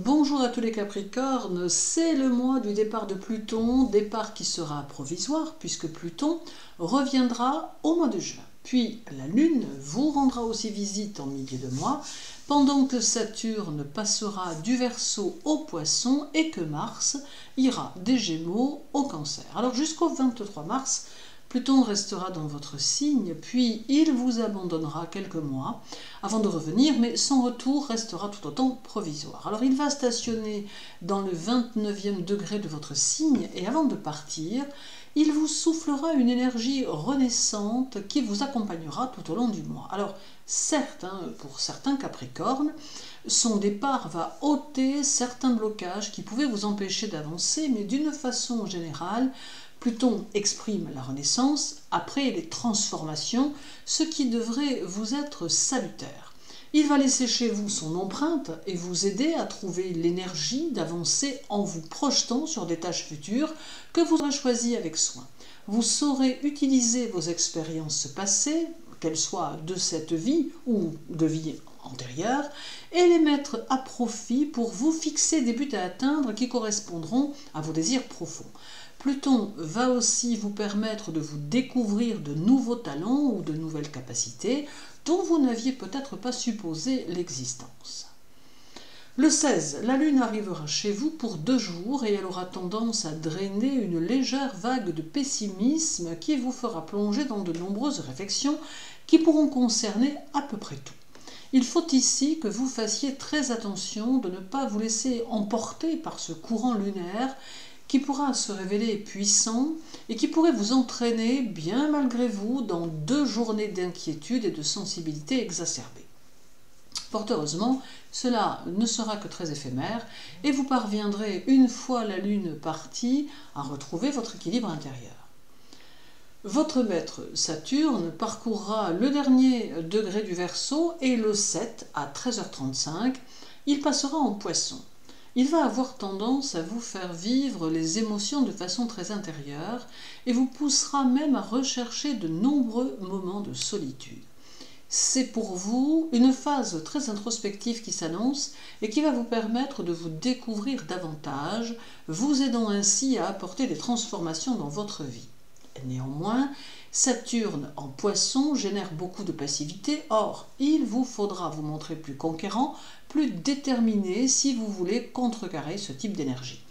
Bonjour à tous les Capricornes, c'est le mois du départ de Pluton, départ qui sera provisoire puisque Pluton reviendra au mois de juin. Puis la Lune vous rendra aussi visite en milieu de mois, pendant que Saturne passera du Verseau au Poisson et que Mars ira des Gémeaux au Cancer. Alors jusqu'au 23 mars, Pluton restera dans votre signe, puis il vous abandonnera quelques mois avant de revenir, mais son retour restera tout autant provisoire. Alors il va stationner dans le 29e degré de votre signe, et avant de partir, il vous soufflera une énergie renaissante qui vous accompagnera tout au long du mois. Alors certes, pour certains Capricornes, son départ va ôter certains blocages qui pouvaient vous empêcher d'avancer, mais d'une façon générale, Pluton exprime la renaissance après les transformations, ce qui devrait vous être salutaire. Il va laisser chez vous son empreinte et vous aider à trouver l'énergie d'avancer en vous projetant sur des tâches futures que vous aurez choisies avec soin. Vous saurez utiliser vos expériences passées, qu'elles soient de cette vie ou de vie antérieure, et les mettre à profit pour vous fixer des buts à atteindre qui correspondront à vos désirs profonds. Pluton va aussi vous permettre de vous découvrir de nouveaux talents ou de nouvelles capacités dont vous n'aviez peut-être pas supposé l'existence. Le 16, la Lune arrivera chez vous pour 2 jours et elle aura tendance à drainer une légère vague de pessimisme qui vous fera plonger dans de nombreuses réflexions qui pourront concerner à peu près tout. Il faut ici que vous fassiez très attention de ne pas vous laisser emporter par ce courant lunaire qui pourra se révéler puissant et qui pourrait vous entraîner, bien malgré vous, dans 2 journées d'inquiétude et de sensibilité exacerbée. Fort heureusement, cela ne sera que très éphémère et vous parviendrez, une fois la Lune partie, à retrouver votre équilibre intérieur. Votre maître Saturne parcourra le dernier degré du Verseau et le 7 à 13h35, il passera en Poisson. Il va avoir tendance à vous faire vivre les émotions de façon très intérieure et vous poussera même à rechercher de nombreux moments de solitude. C'est pour vous une phase très introspective qui s'annonce et qui va vous permettre de vous découvrir davantage, vous aidant ainsi à apporter des transformations dans votre vie. Néanmoins, Saturne en Poisson génère beaucoup de passivité, or il vous faudra vous montrer plus conquérant, plus déterminé si vous voulez contrecarrer ce type d'énergie.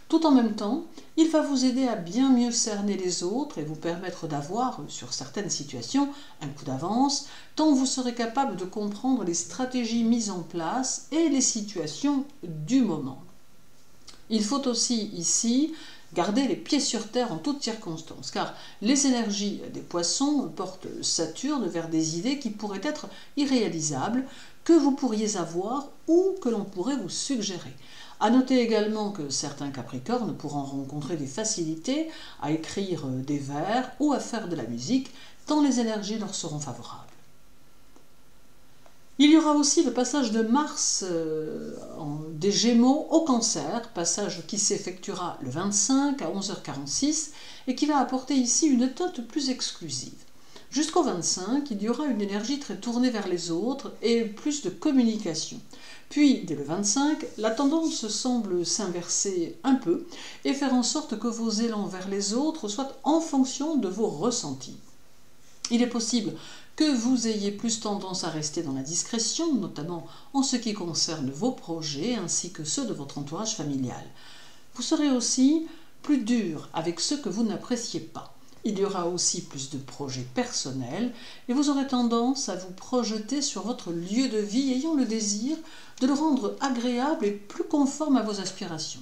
Tout en même temps, il va vous aider à bien mieux cerner les autres et vous permettre d'avoir, sur certaines situations, un coup d'avance, tant vous serez capable de comprendre les stratégies mises en place et les situations du moment. Il faut aussi ici garder les pieds sur terre en toutes circonstances, car les énergies des poissons portent Saturne vers des idées qui pourraient être irréalisables, que vous pourriez avoir ou que l'on pourrait vous suggérer. À noter également que certains Capricornes pourront rencontrer des facilités à écrire des vers ou à faire de la musique, tant les énergies leur seront favorables. Il y aura aussi le passage de Mars des Gémeaux au Cancer, passage qui s'effectuera le 25 à 11h46 et qui va apporter ici une teinte plus exclusive. Jusqu'au 25, il y aura une énergie très tournée vers les autres et plus de communication. Puis, dès le 25, la tendance semble s'inverser un peu et faire en sorte que vos élans vers les autres soient en fonction de vos ressentis. Il est possible que vous ayez plus tendance à rester dans la discrétion, notamment en ce qui concerne vos projets ainsi que ceux de votre entourage familial. Vous serez aussi plus dur avec ceux que vous n'appréciez pas. Il y aura aussi plus de projets personnels et vous aurez tendance à vous projeter sur votre lieu de vie ayant le désir de le rendre agréable et plus conforme à vos aspirations.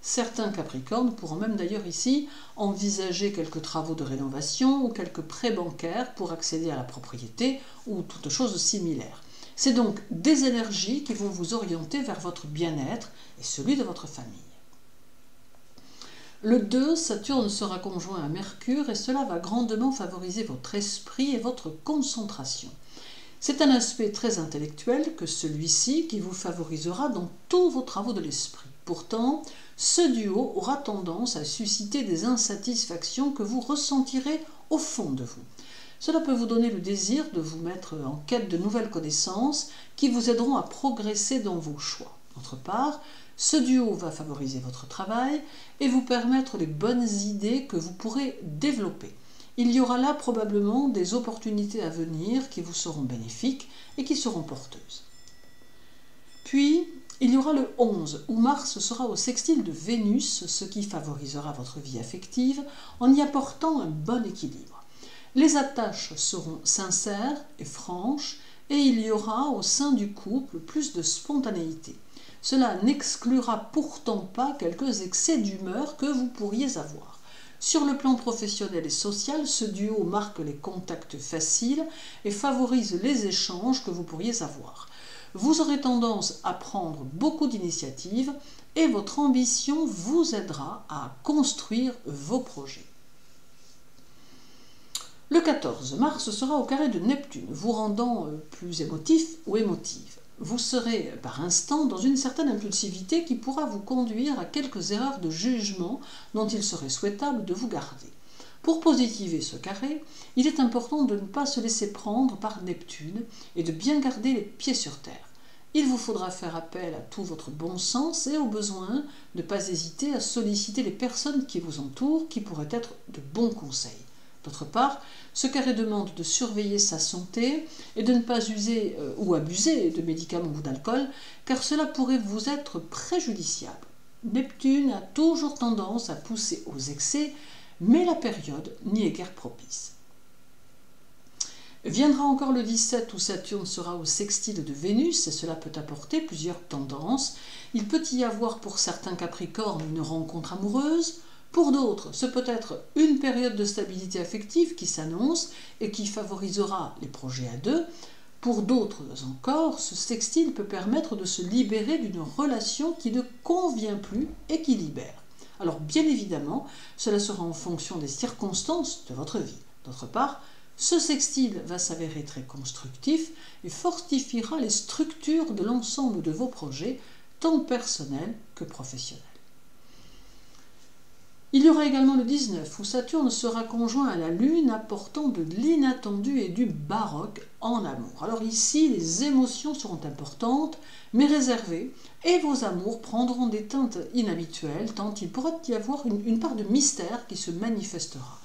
Certains Capricornes pourront même d'ailleurs ici envisager quelques travaux de rénovation ou quelques prêts bancaires pour accéder à la propriété ou toute chose similaire. C'est donc des énergies qui vont vous orienter vers votre bien-être et celui de votre famille. Le 2, Saturne sera conjoint à Mercure et cela va grandement favoriser votre esprit et votre concentration. C'est un aspect très intellectuel que celui-ci qui vous favorisera dans tous vos travaux de l'esprit. Pourtant, ce duo aura tendance à susciter des insatisfactions que vous ressentirez au fond de vous. Cela peut vous donner le désir de vous mettre en quête de nouvelles connaissances qui vous aideront à progresser dans vos choix. D'autre part, Ce duo va favoriser votre travail et vous permettre les bonnes idées que vous pourrez développer. Il y aura là probablement des opportunités à venir qui vous seront bénéfiques et qui seront porteuses. Puis, il y aura le 11, où Mars sera au sextile de Vénus, ce qui favorisera votre vie affective en y apportant un bon équilibre. Les attaches seront sincères et franches, et il y aura au sein du couple plus de spontanéité. Cela n'exclura pourtant pas quelques excès d'humeur que vous pourriez avoir. Sur le plan professionnel et social, ce duo marque les contacts faciles et favorise les échanges que vous pourriez avoir. Vous aurez tendance à prendre beaucoup d'initiatives et votre ambition vous aidera à construire vos projets. Le 14 mars sera au carré de Neptune, vous rendant plus émotif ou émotive. Vous serez par instant dans une certaine impulsivité qui pourra vous conduire à quelques erreurs de jugement dont il serait souhaitable de vous garder. Pour positiver ce carré, il est important de ne pas se laisser prendre par Neptune et de bien garder les pieds sur terre. Il vous faudra faire appel à tout votre bon sens et au besoin ne pas hésiter à solliciter les personnes qui vous entourent qui pourraient être de bons conseils. D'autre part, ce carré demande de surveiller sa santé et de ne pas user ou abuser de médicaments ou d'alcool, car cela pourrait vous être préjudiciable. Neptune a toujours tendance à pousser aux excès, mais la période n'y est guère propice. Viendra encore le 17 où Saturne sera au sextile de Vénus et cela peut apporter plusieurs tendances. Il peut y avoir pour certains Capricornes une rencontre amoureuse. Pour d'autres, ce peut être une période de stabilité affective qui s'annonce et qui favorisera les projets à deux. Pour d'autres encore, ce sextile peut permettre de se libérer d'une relation qui ne convient plus et qui libère. Alors bien évidemment, cela sera en fonction des circonstances de votre vie. D'autre part, ce sextile va s'avérer très constructif et fortifiera les structures de l'ensemble de vos projets, tant personnels que professionnels. Il y aura également le 19 où Saturne sera conjoint à la Lune apportant de l'inattendu et du baroque en amour. Alors ici, les émotions seront importantes mais réservées et vos amours prendront des teintes inhabituelles tant il pourrait y avoir une part de mystère qui se manifestera.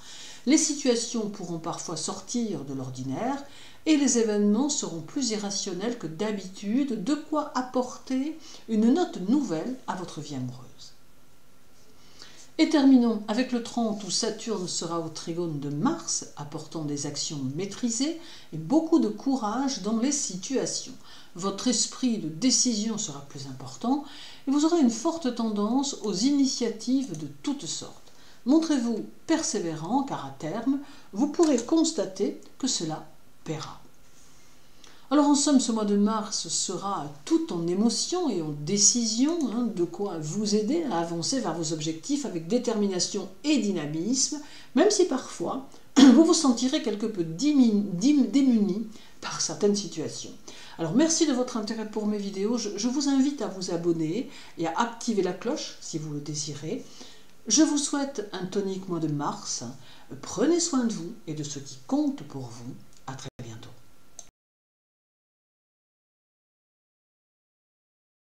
Les situations pourront parfois sortir de l'ordinaire et les événements seront plus irrationnels que d'habitude, de quoi apporter une note nouvelle à votre vie amoureuse. Et terminons avec le 30 où Saturne sera au trigone de Mars, apportant des actions maîtrisées et beaucoup de courage dans les situations. Votre esprit de décision sera plus important et vous aurez une forte tendance aux initiatives de toutes sortes. Montrez-vous persévérant car à terme, vous pourrez constater que cela paiera. Alors en somme, ce mois de mars sera tout en émotion et en décision, de quoi vous aider à avancer vers vos objectifs avec détermination et dynamisme, même si parfois vous vous sentirez quelque peu démuni par certaines situations. Alors merci de votre intérêt pour mes vidéos, je vous invite à vous abonner et à activer la cloche si vous le désirez. Je vous souhaite un tonique mois de mars, prenez soin de vous et de ce qui compte pour vous.